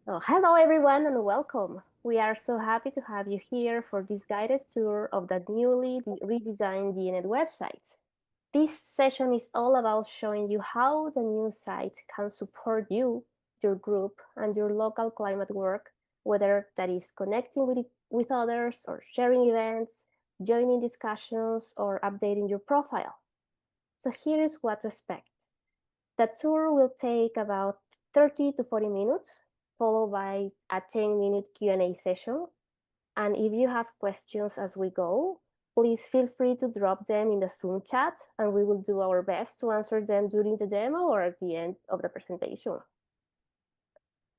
Hello, everyone, and welcome. We are so happy to have you here for this guided tour of the newly redesigned GNN website. This session is all about showing you how the new site can support you, your group, and your local climate work, whether that is connecting with others or sharing events, joining discussions, or updating your profile. So here is what to expect. The tour will take about 30 to 40 minutes, followed by a 10-minute Q&A session. And if you have questions as we go, please feel free to drop them in the Zoom chat, and we will do our best to answer them during the demo or at the end of the presentation.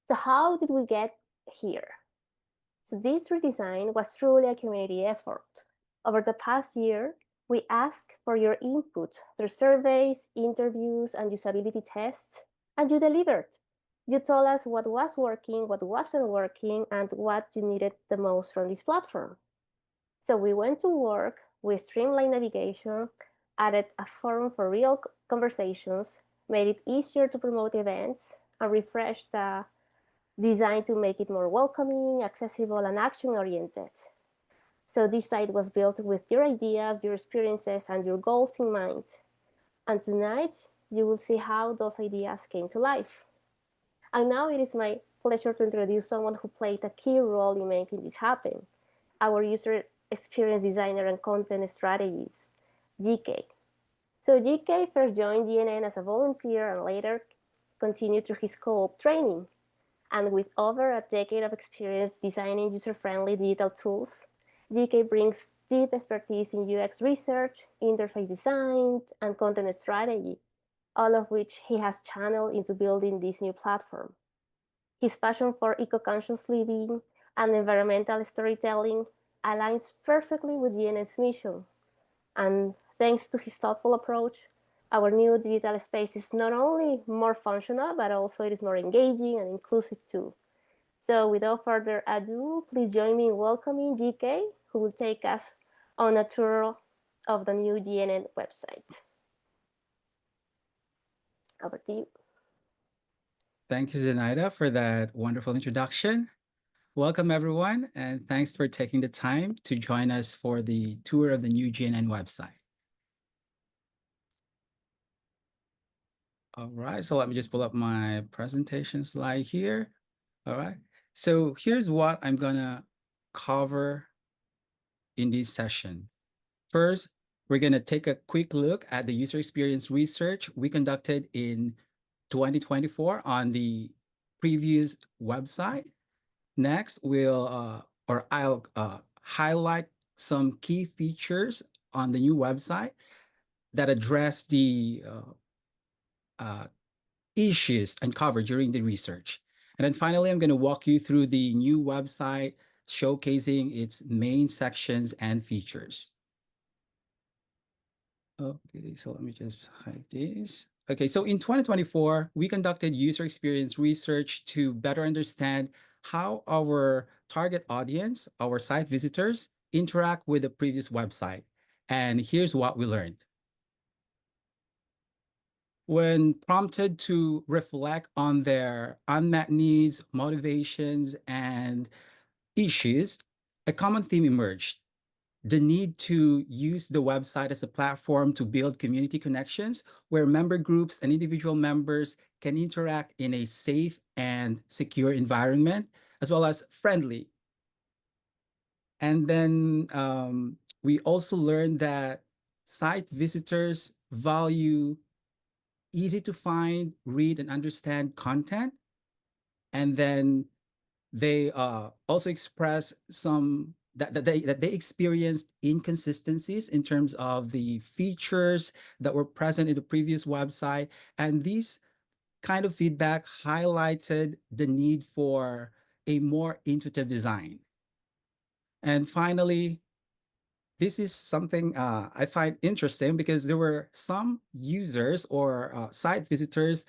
So how did we get here? So this redesign was truly a community effort. Over the past year, we asked for your input through surveys, interviews, and usability tests, and you delivered. You told us what was working, what wasn't working, and what you needed the most from this platform. So we went to work, we streamlined navigation, added a forum for real conversations, made it easier to promote events, and refreshed the design to make it more welcoming, accessible, and action-oriented. So this site was built with your ideas, your experiences, and your goals in mind. And tonight, you will see how those ideas came to life. And now it is my pleasure to introduce someone who played a key role in making this happen, our user experience designer and content strategist, GK. So GK first joined GNN as a volunteer and later continued through his co-op training. And with over a decade of experience designing user-friendly digital tools, GK brings deep expertise in UX research, interface design, and content strategy, all of which he has channeled into building this new platform. His passion for eco-conscious living and environmental storytelling aligns perfectly with GNN's mission. And thanks to his thoughtful approach, our new digital space is not only more functional, but also it is more engaging and inclusive too. So without further ado, please join me in welcoming GK, who will take us on a tour of the new GNN website. Over to you. Thank you, Zenaida, for that wonderful introduction. Welcome, everyone, and thanks for taking the time to join us for the tour of the new GNN website. All right, so let me just pull up my presentation slide here. All right, so here's what I'm gonna cover in this session. First, we're gonna take a quick look at the user experience research we conducted in 2024 on the previous website. Next, I'll highlight some key features on the new website that address the uh, issues uncovered during the research. And then finally, I'm going to walk you through the new website showcasing its main sections and features. Okay, so let me just hide this. Okay, so in 2024, we conducted user experience research to better understand how our target audience, our site visitors, interact with the previous website. And here's what we learned. When prompted to reflect on their unmet needs, motivations, and issues, a common theme emerged: the need to use the website as a platform to build community connections where member groups and individual members can interact in a safe and secure environment, as well as friendly. And then we also learned that site visitors value easy to find, read, and understand content. And then they also express that they experienced inconsistencies in terms of the features that were present in the previous website, and these kind of feedback highlighted the need for a more intuitive design. And finally, this is something I find interesting because there were some users or site visitors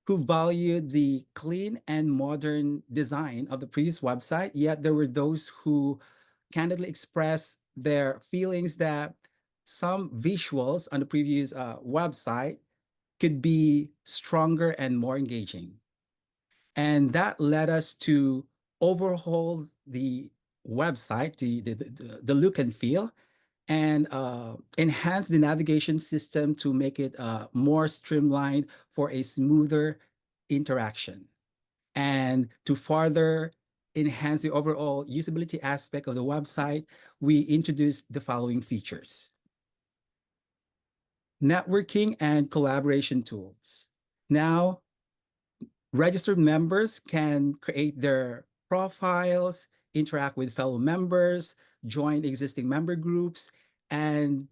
who valued the clean and modern design of the previous website, yet there were those who candidly expressed their feelings that some visuals on the previous website could be stronger and more engaging. And that led us to overhaul the website, the look and feel, and enhance the navigation system to make it more streamlined for a smoother interaction. And to further enhance the overall usability aspect of the website, we introduced the following features: networking and collaboration tools. Now, registered members can create their profiles, interact with fellow members, join existing member groups, and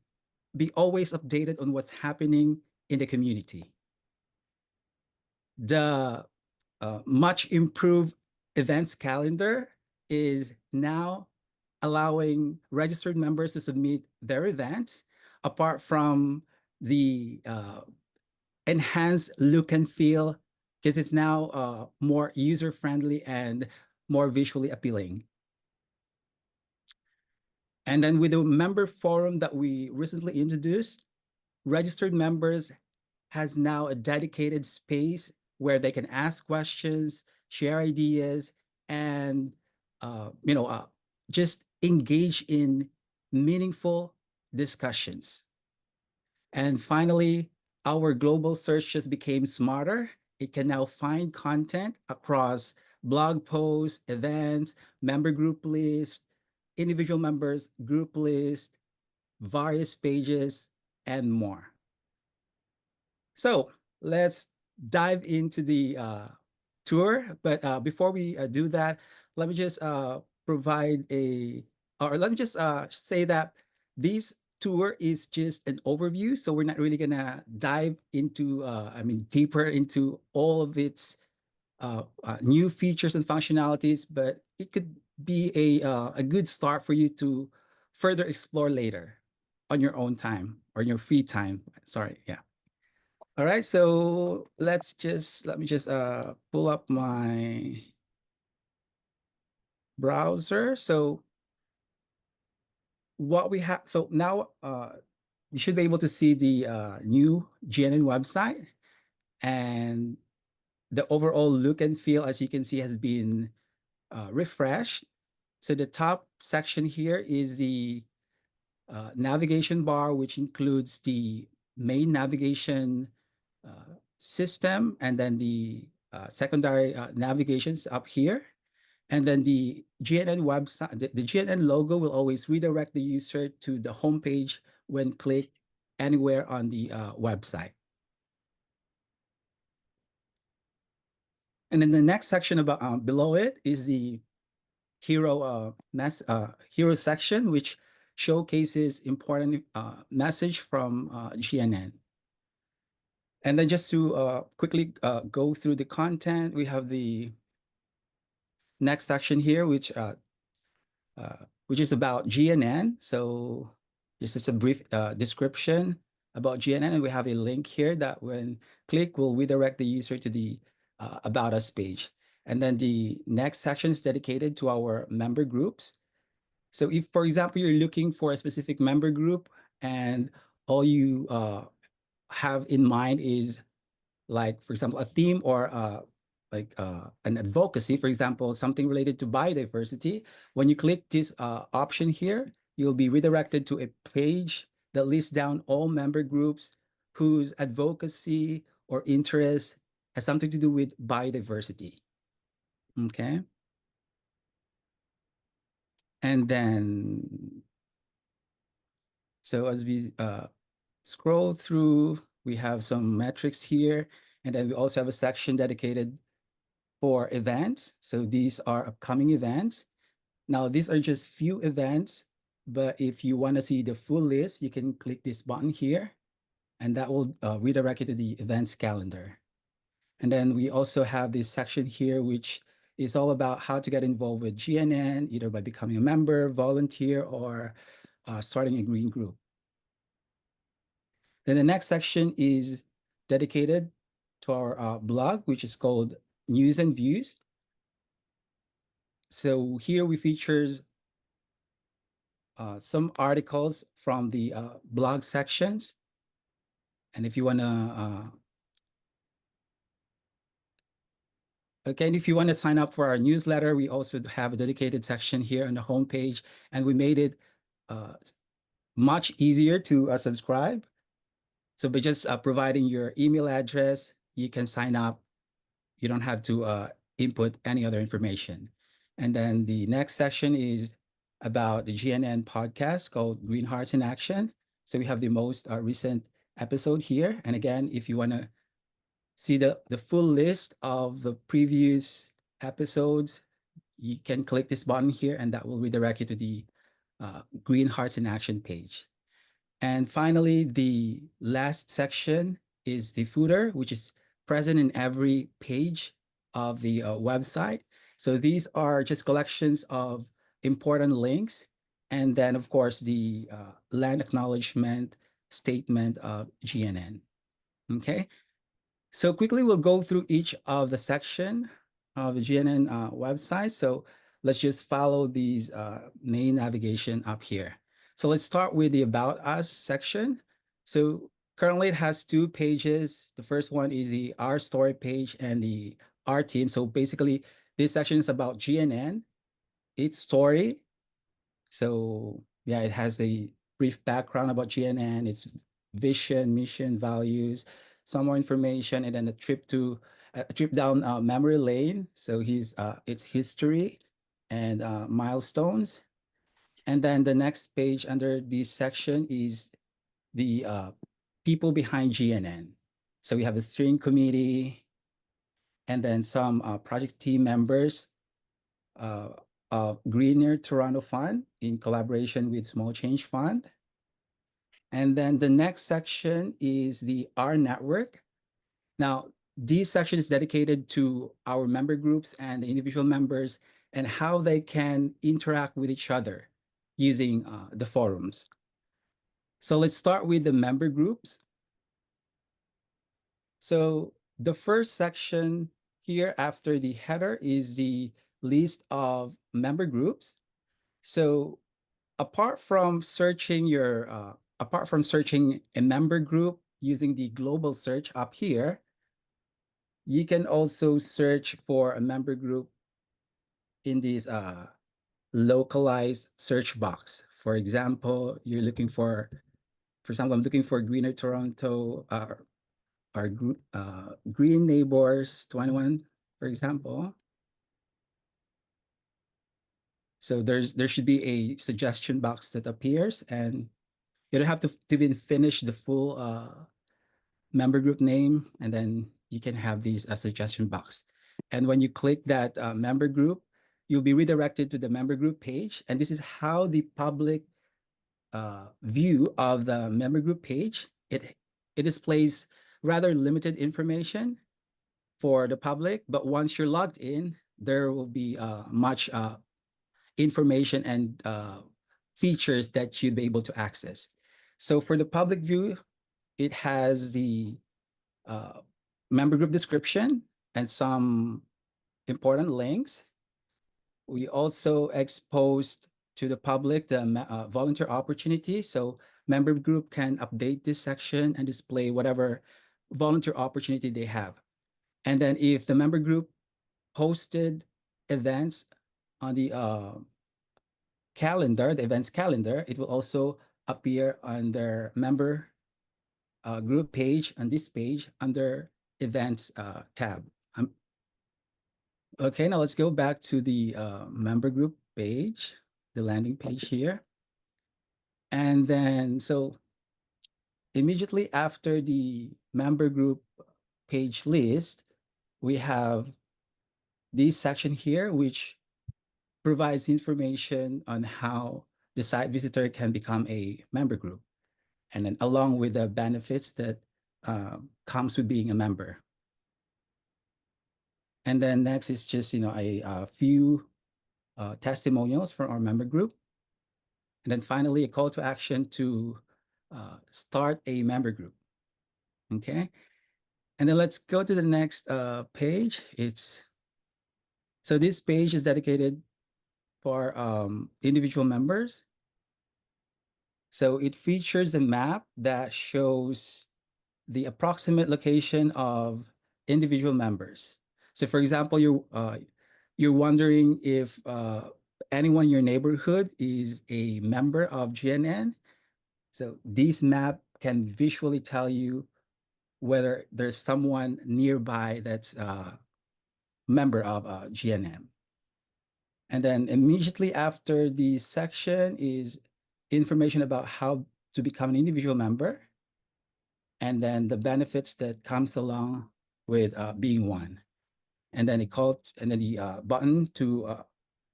be always updated on what's happening in the community. The much improved events calendar is now allowing registered members to submit their events apart from the enhanced look and feel, because it's now more user-friendly and more visually appealing. And then with the member forum that we recently introduced, registered members has now a dedicated space where they can ask questions, share ideas, and just engage in meaningful discussions. And finally, our global search just became smarter. It can now find content across blog posts, events, member group lists, individual members group list, various pages, and more. So let's dive into the tour. But before we do that, let me just provide or let me just say that this tour is just an overview. So we're not really gonna dive into, deeper into all of its new features and functionalities, but it could be a good start for you to further explore later on your own time or in your free time. Sorry, yeah. All right, so let me just pull up my browser. So what we have, so now you should be able to see the new GNN website, and the overall look and feel, as you can see, has been refreshed. So the top section here is the navigation bar, which includes the main navigation system, and then the secondary navigations up here. And then the GNN website, the GNN logo will always redirect the user to the homepage when clicked anywhere on the website. And then the next section about below it is the hero hero section, which showcases important message from GNN. And then just to quickly go through the content, we have the next section here, which is about GNN. So this is a brief description about GNN, and we have a link here that when click will redirect the user to the About Us page. And then the next section is dedicated to our member groups. So if, for example, you're looking for a specific member group and all you have in mind is, like, for example, a theme or an advocacy, for example, something related to biodiversity, when you click this option here, you'll be redirected to a page that lists down all member groups whose advocacy or interest has something to do with biodiversity. Okay. And then, so as we scroll through, we have some metrics here, and then we also have a section dedicated for events. So these are upcoming events. Now, these are just few events, but if you want to see the full list, you can click this button here, and that will redirect you to the events calendar. And then we also have this section here, which is all about how to get involved with GNN, either by becoming a member, volunteer, or starting a green group. Then the next section is dedicated to our blog, which is called News and Views. So here we features some articles from the blog sections. And if you want to Okay, and if you want to sign up for our newsletter, we also have a dedicated section here on the homepage, and we made it uh, much easier to subscribe. So by just providing your email address, you can sign up. You don't have to input any other information. And then the next section is about the GNN podcast called Green Hearts in Action. So we have the most recent episode here. And again, if you want to see the full list of the previous episodes, you can click this button here and that will redirect you to the Green Hearts in Action page. And finally, the last section is the footer, which is present in every page of the website. So these are just collections of important links. And then, of course, the land acknowledgement statement of GNN. Okay. So quickly, we'll go through each of the section of the GNN website. So let's just follow these main navigation up here. So let's start with the About Us section. So currently it has two pages. The first one is the Our Story page and the Our Team. So basically, this section is about GNN, its story. So yeah, it has a brief background about GNN, its vision, mission, values, some more information, and then a trip down memory lane. So its history and milestones. And then the next page under this section is the people behind GNN. So we have the steering committee, and then some project team members uh, of Greener Toronto Fund in collaboration with Small Change Fund. And then the next section is the R network. Now, this section is dedicated to our member groups and the individual members and how they can interact with each other using the forums. So let's start with the member groups. So the first section here after the header is the list of member groups. So apart from searching a member group using the global search up here, you can also search for a member group in this localized search box. For example, I'm looking for Greener Toronto, our group, Green Neighbours 21, for example. So there should be a suggestion box that appears, and you don't have to even finish the full member group name, and then you can have these a suggestion box. And when you click that member group, you'll be redirected to the member group page. And this is how the public view of the member group page. It displays rather limited information for the public, but once you're logged in, there will be much information and features that you'd be able to access. So for the public view, it has the uh, member group description and some important links. We also exposed to the public the volunteer opportunity. So member group can update this section and display whatever volunteer opportunity they have. And then if the member group posted events on the calendar, the events calendar, it will also appear on their member group page on this page under events tab. Okay, now let's go back to the member group page, the landing page here. And then, so immediately after the member group page list, we have this section here, which provides information on how the site visitor can become a member group. And then along with the benefits that comes with being a member. And then next is just, a few testimonials from our member group. And then finally, a call to action to start a member group. Okay. And then let's go to the next page. So this page is dedicated for individual members. So it features a map that shows the approximate location of individual members. So for example, you're wondering if anyone in your neighborhood is a member of GNN. So this map can visually tell you whether there's someone nearby that's a member of GNN. And then immediately after the section is information about how to become an individual member, and then the benefits that comes along with being one. And then the button to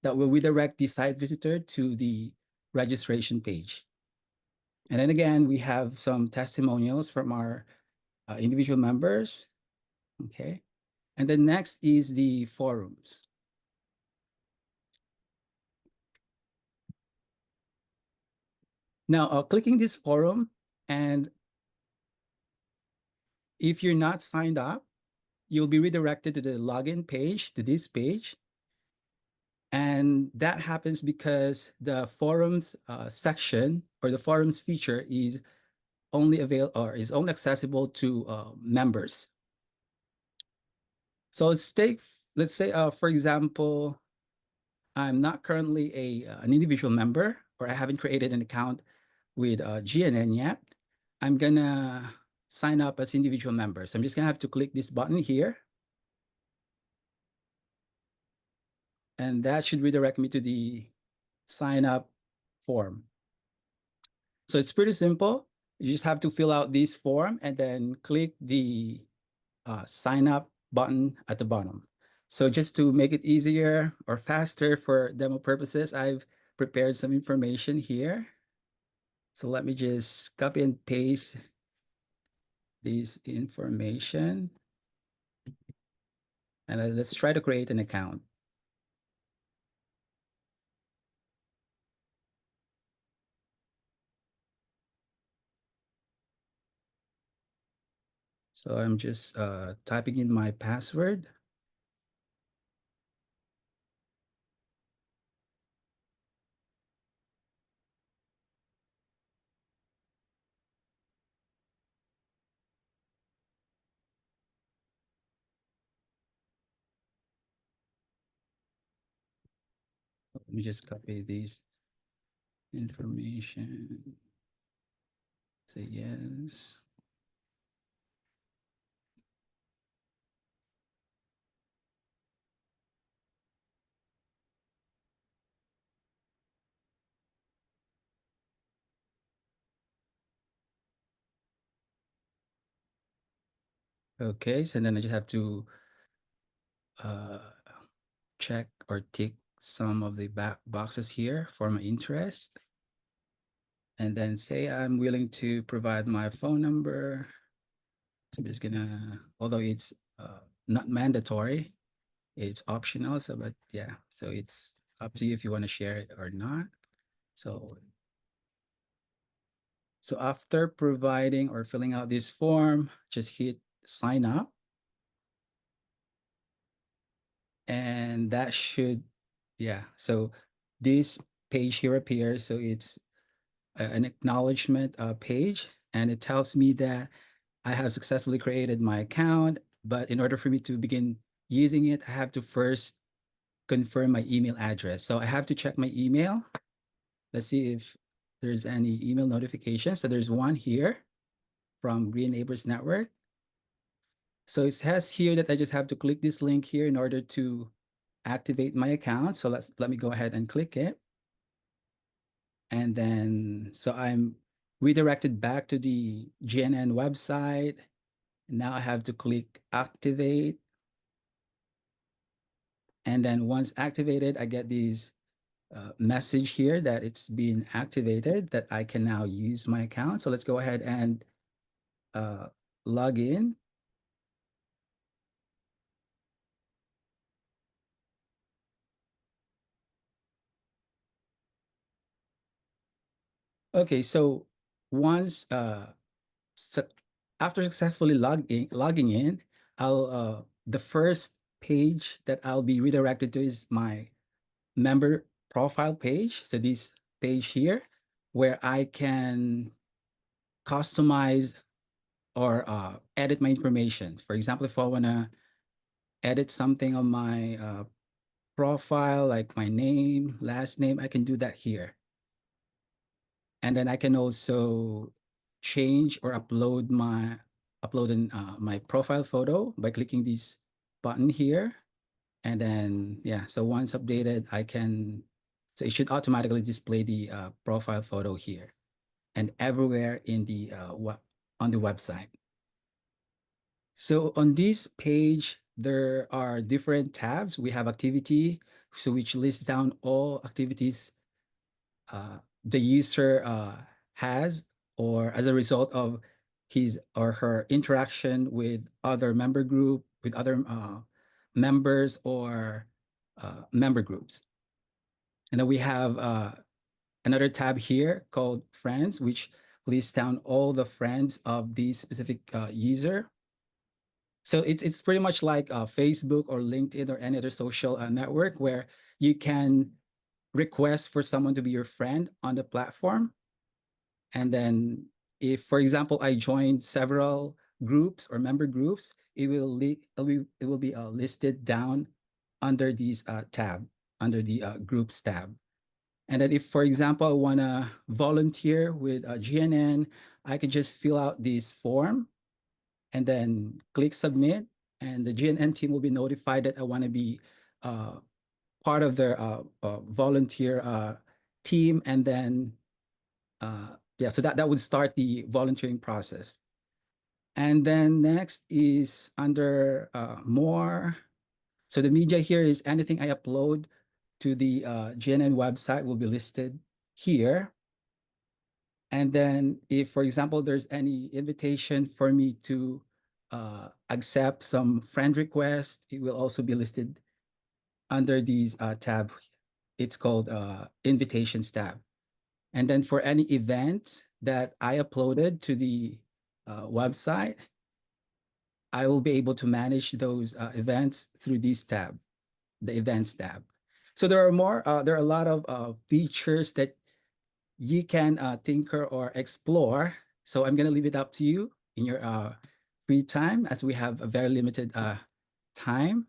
that will redirect the site visitor to the registration page. And then again, we have some testimonials from our individual members. Okay. And then next is the forums. Now, clicking this forum, and if you're not signed up, you'll be redirected to the login page, to this page. And that happens because the forums section or the forums feature is only available or is only accessible to members. So let's say, for example, I'm not currently an individual member, or I haven't created an account with GNN yet. I'm gonna sign up as individual member. So I'm just gonna have to click this button here. And that should redirect me to the sign up form. So it's pretty simple. You just have to fill out this form and then click the sign up button at the bottom. So just to make it easier or faster for demo purposes, I've prepared some information here. So let me just copy and paste this information. And let's try to create an account. So I'm just typing in my password. Let me just copy this information. Say yes. Okay, so then I just have to uh, check or tick some of the back boxes here for my interest. And then say I'm willing to provide my phone number. So I'm just gonna, although it's not mandatory, it's optional. So, but yeah, so it's up to you if you want to share it or not. So after providing or filling out this form, just hit sign up. And that should, yeah. So this page here appears. So it's an acknowledgement page, and it tells me that I have successfully created my account. But in order for me to begin using it, I have to first confirm my email address. So I have to check my email. Let's see if there's any email notification. So there's one here from Green Neighbors Network. So it has here that I just have to click this link here in order to activate my account. So let me go ahead and click it. And then, so I'm redirected back to the GNN website. Now I have to click activate. And then once activated, I get these message here that it's been activated, that I can now use my account. So let's go ahead and log in. Okay, so once after successfully logging in, I'll the first page that I'll be redirected to is my member profile page. So this page here, where I can customize or edit my information. For example, if I wanna edit something on my profile, like my name, last name, I can do that here. And then I can also change or upload my profile photo by clicking this button here. And then, yeah, so once updated, so it should automatically display the profile photo here and everywhere in the on the website. So on this page, there are different tabs. We have activity, so which lists down all activities the user has, or as a result of his or her interaction with other member group, with other members or member groups. And then we have another tab here called Friends, which lists down all the friends of the specific user. So it's pretty much like Facebook or LinkedIn or any other social network where you can request for someone to be your friend on the platform. And then if, for example, I joined several groups or member groups, it will be listed down under these tab, under the groups tab. And then if, for example, I want to volunteer with GNN, I can just fill out this form and then click submit. And the GNN team will be notified that I want to be part of their volunteer team. And then, yeah, so that would start the volunteering process. And then next is under more. So the media here is anything I upload to the GNN website will be listed here. And then if, for example, there's any invitation for me to accept some friend request, it will also be listed under these tab. It's called invitations tab. And then for any events that I uploaded to the website, I will be able to manage those events through this tab, the events tab. So there are a lot of features that you can tinker or explore. So I'm gonna leave it up to you in your free time as we have a very limited time.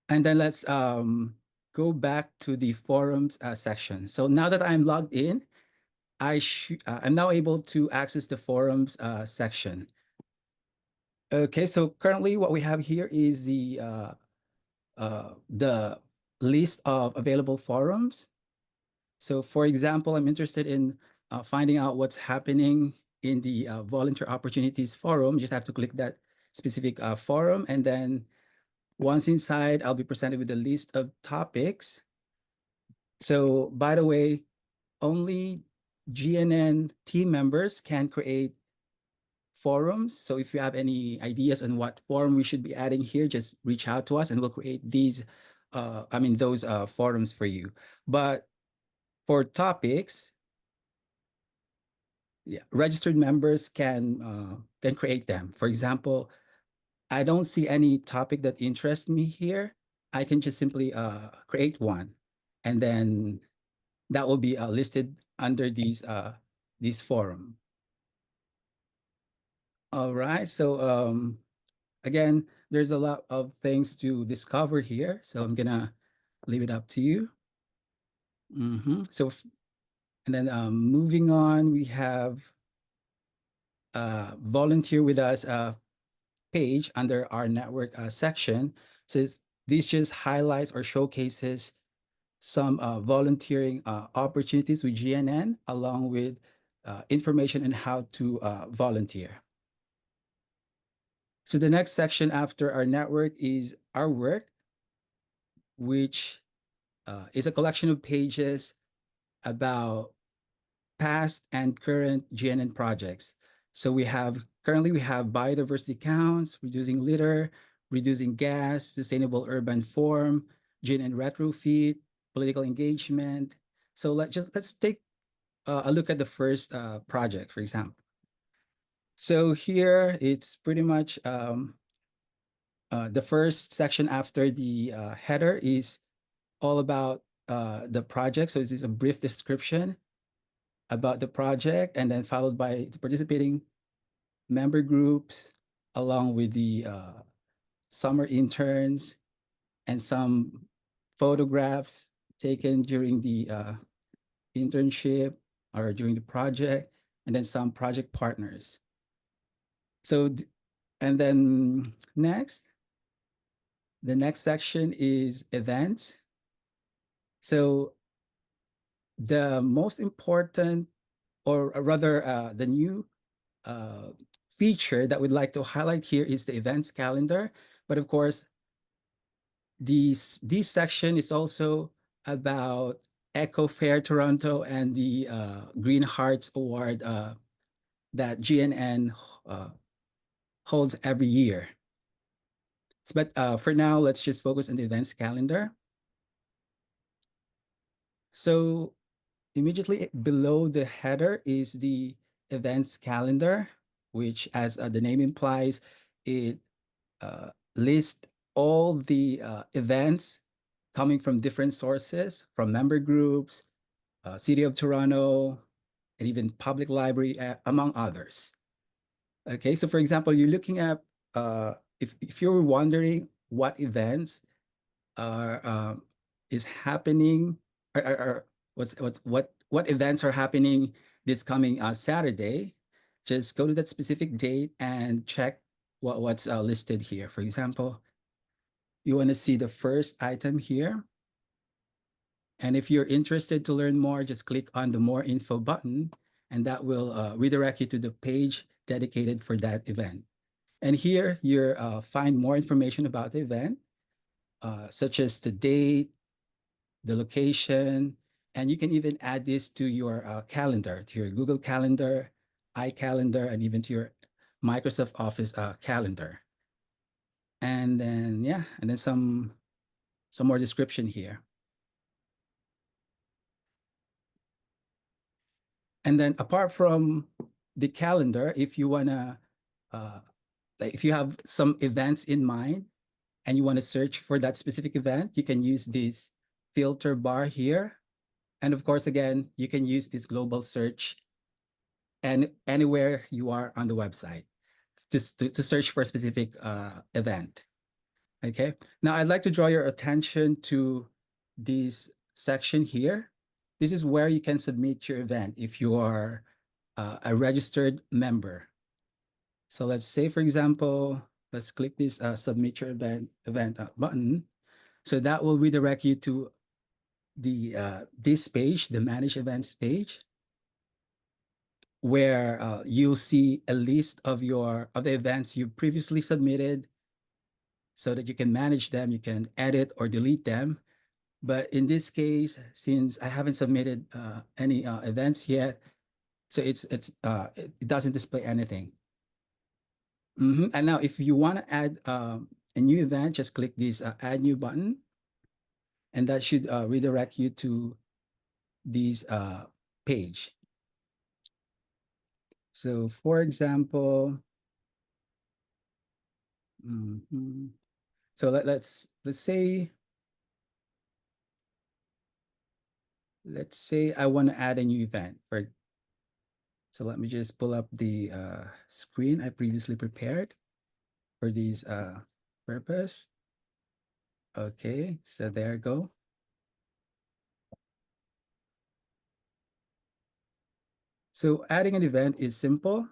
And then let's go back to the forums section. So now that I'm logged in, I'm now able to access the forums section. Okay, so currently what we have here is the list of available forums. So for example, I'm interested in finding out what's happening in the volunteer opportunities forum. You just have to click that specific forum. And then once inside, I'll be presented with a list of topics. So by the way, only GNN team members can create forums. So if you have any ideas on what forum we should be adding here, just reach out to us and we'll create these, those forums for you. But for topics, yeah, registered members can create them. For example, I don't see any topic that interests me here. I can just simply create one, and then that will be listed under these forum. All right. So again, there's a lot of things to discover here. So I'm gonna leave it up to you. So, and then moving on, we have volunteer with us page under our network section. So this just highlights or showcases some volunteering opportunities with GNN along with information on how to volunteer. So the next section after our network is our work, which is a collection of pages about past and current GNN projects. So currently we have biodiversity counts, reducing litter, reducing gas, sustainable urban form, GNN retrofit, political engagement. So let's take a look at the first project, for example. So here it's pretty much the first section after the header is all about the project. So this is a brief description about the project, and then followed by the participating member groups, along with the summer interns, and some photographs taken during the internship or during the project, and then some project partners. So, and then the next section is events. So the most important, or rather the new uh, feature that we'd like to highlight here is the events calendar. But of course, this section is also about Eco Fair Toronto and the Green Hearts Award that GNN holds every year. But for now, let's just focus on the events calendar. So immediately below the header is the events calendar, which, as the name implies, it lists all the events coming from different sources, from member groups, City of Toronto, and even public library, among others. Okay, so for example, you're looking at, if you're wondering what events are is happening, or what events are happening this coming Saturday, just go to that specific date and check what's listed here. For example, you want to see the first item here. And if you're interested to learn more, just click on the more info button, and that will redirect you to the page dedicated for that event. And here you find more information about the event, such as the date, the location, and you can even add this to your calendar, to your Google Calendar, iCalendar, and even to your Microsoft Office calendar. And then, yeah, and then some more description here. And then apart from the calendar, if you wanna, like if you have some events in mind and you wanna search for that specific event, you can use this filter bar here. And of course, again, you can use this global search and anywhere you are on the website to search for a specific event. Okay, now I'd like to draw your attention to this section here. This is where you can submit your event if you are a registered member. So let's say, for example, let's click this submit your event button. So that will redirect you to the this page, the manage events page, where you'll see a list of the events you previously submitted, so that you can manage them, you can edit or delete them. But in this case, since I haven't submitted any events yet, so it doesn't display anything. And now if you want to add a new event, just click this add new button, and that should redirect you to this page. So for example, so let's say I want to add a new event. So let me just pull up the screen I previously prepared for this purpose. Okay, so there you go. So adding an event is simple.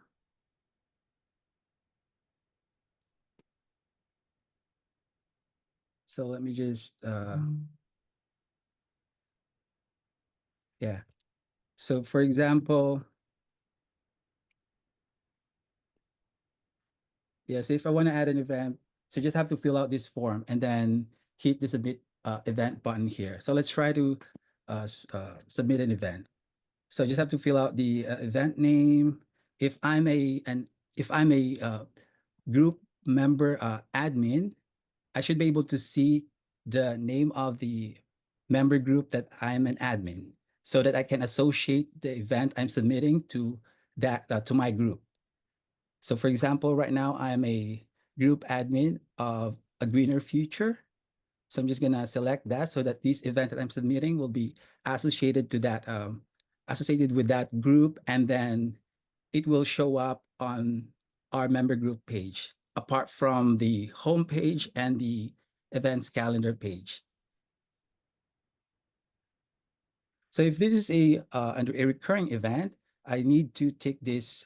So let me just, yeah. So for example, yes, if I want to add an event, so you just have to fill out this form and then hit the submit event button here. So let's try to submit an event. So just have to fill out the event name. If I'm a group member admin, I should be able to see the name of the member group that I'm an admin, so that I can associate the event I'm submitting to that to my group. So for example, right now I'm a group admin of A Greener Future. So I'm just gonna select that so that this event that I'm submitting will be associated to that, associated with that group, and then it will show up on our member group page. apart from the home page and the events calendar page. So if this is under a recurring event, I need to tick this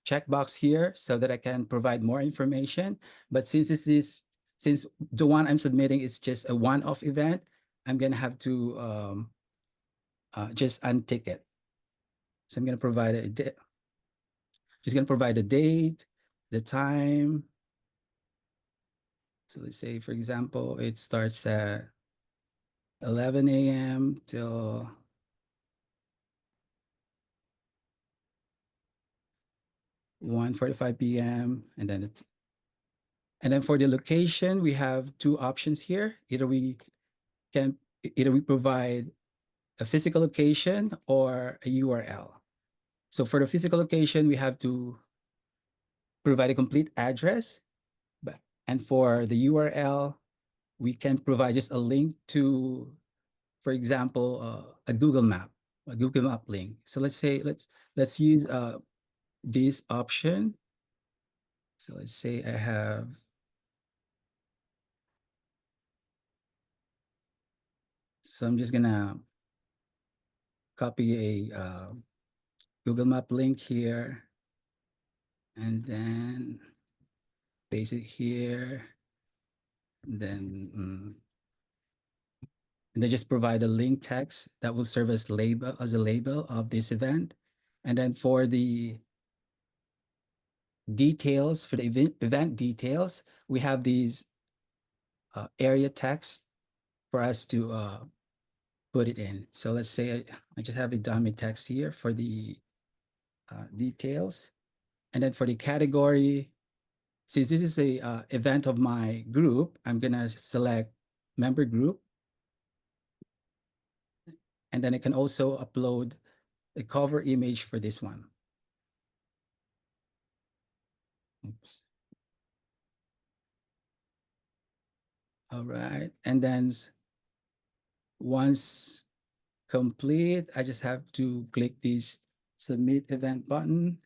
checkbox here so that I can provide more information. But since the one I'm submitting is just a one-off event, I'm gonna have to just untick it. So I'm gonna provide just gonna provide the date, the time. So let's say, for example, it starts at 11 a.m. till 1:45 p.m. And then for the location, we have two options here. Either we provide a physical location or a URL. So for the physical location, we have to provide a complete address. And for the URL, we can provide just a link to, for example, a Google Map link. So let's use this option. So let's say I have, so I'm just gonna copy a Google Map link here, and then paste it here, and then just provide a link text that will serve as a label of this event. And then for the details, for the event details, we have these area text for us to put it in. So let's say I just have a dummy text here for the details. And then for the category, since this is a event of my group, I'm gonna select member group. And then I can also upload a cover image for this one. Oops. All right. And then once complete, I just have to click this submit event button.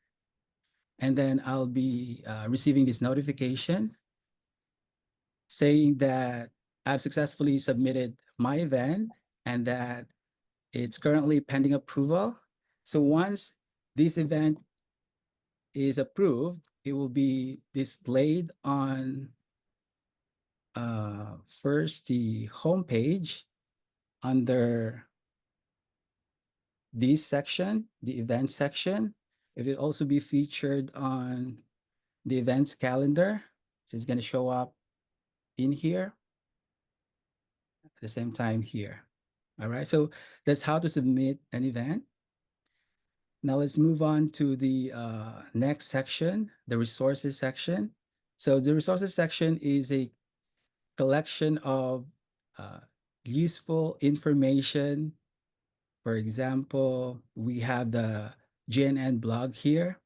And then I'll be receiving this notification saying that I've successfully submitted my event and that it's currently pending approval. So once this event is approved, it will be displayed on first the homepage under this section, the event section. It will also be featured on the events calendar. So it's going to show up in here at the same time here. All right, so that's how to submit an event. Now let's move on to the next section, the resources section. So the resources section is a collection of useful information. For example, we have the GNN blog here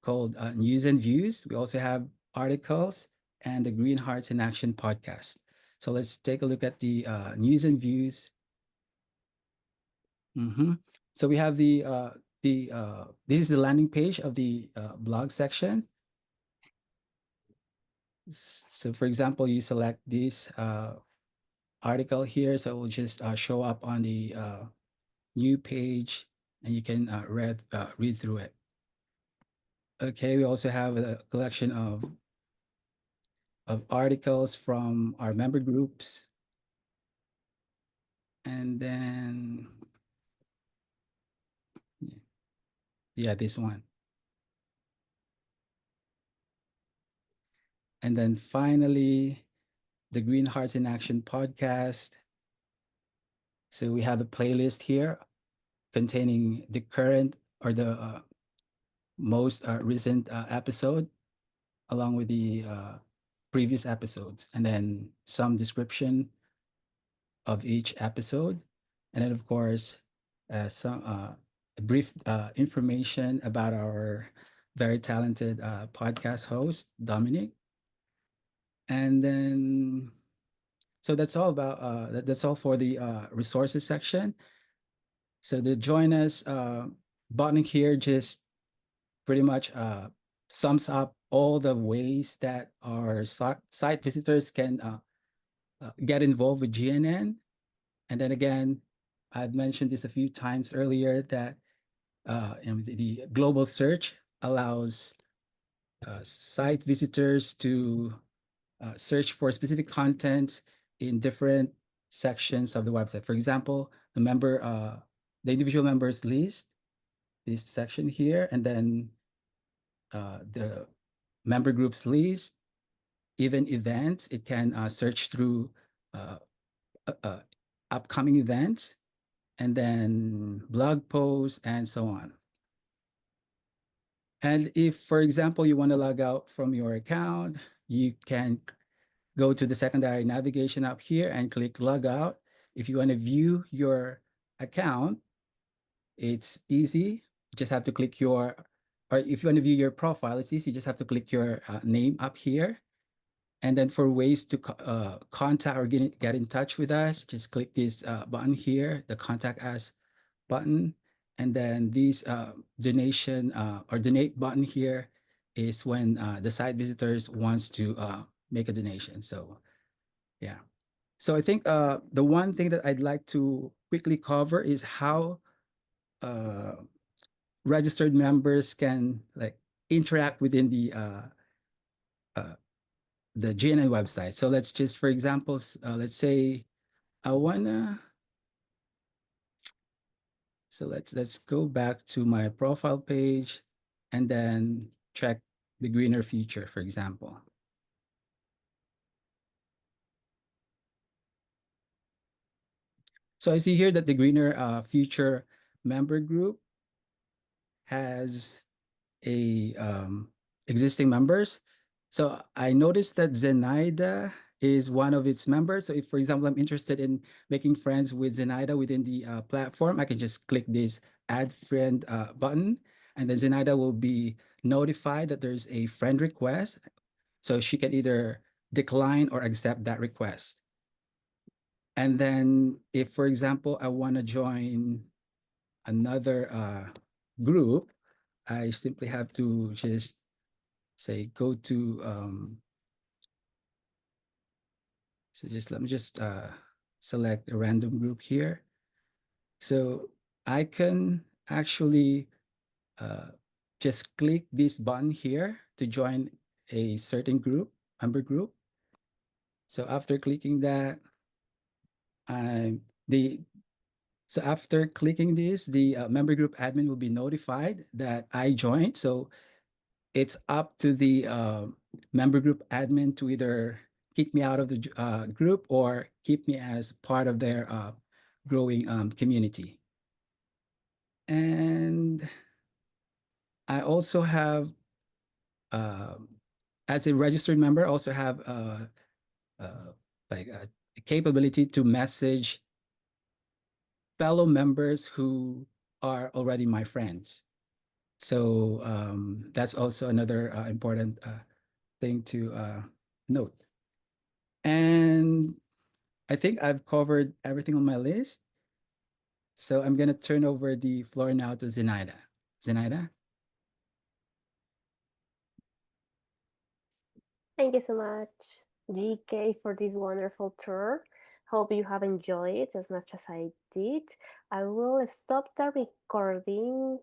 called News and Views. We also have articles and the Green Hearts in Action podcast. So let's take a look at the News and Views. So we have this is the landing page of the blog section. So for example, you select this article here, so it will just show up on the new page, and you can read through it. Okay, we also have a collection of articles from our member groups. And then, yeah, this one. And then finally, the Green Hearts in Action podcast. So we have a playlist here containing the current or the most recent episode, along with the previous episodes, and then some description of each episode. And then, of course, some brief information about our very talented podcast host, Dominic. And then, so that's all about, that's all for the resources section. So the join us button here just pretty much sums up all the ways that our site visitors can get involved with GNN. And then again, I've mentioned this a few times earlier that the global search allows site visitors to search for specific content in different sections of the website. For example, the individual members list, this section here, and then the member groups list, even events. It can search through uh, upcoming events, and then blog posts, and so on. And if, for example, you want to log out from your account, you can go to the secondary navigation up here and click log out. If you want to view your account, it's easy. You just have to click or if you want to view your profile, it's easy. You just have to click your name up here. And then for ways to contact or get in touch with us, just click this button here, the contact us button. And then this donation or donate button here is when the site visitors wants to make a donation. So yeah. So I think the one thing that I'd like to quickly cover is how registered members can like interact within uh, the GNN website. So let's just, for example, let's say I wanna, so let's go back to my profile page and then check the greener feature, for example. So I see here that the greener future member group has a existing members. So I noticed that Zenaida is one of its members. So if, for example, I'm interested in making friends with Zenaida within the platform, I can just click this add friend button, and then Zenaida will be notified that there's a friend request. So she can either decline or accept that request. And then if, for example, I want to join another group, I simply have to just say go to so just let me just select a random group here. So I can actually just click this button here to join a certain group, member group. So after clicking that, I'm the so after clicking this, the member group admin will be notified that I joined. So it's up to the member group admin to either kick me out of the group or keep me as part of their growing community. And I also have, as a registered member, also have uh, like a capability to message fellow members who are already my friends. So that's also another important thing to note. And I think I've covered everything on my list. So I'm going to turn over the floor now to Zenaida. Zenaida? Thank you so much, GK, for this wonderful tour. Hope you have enjoyed it as much as I did. I will stop the recording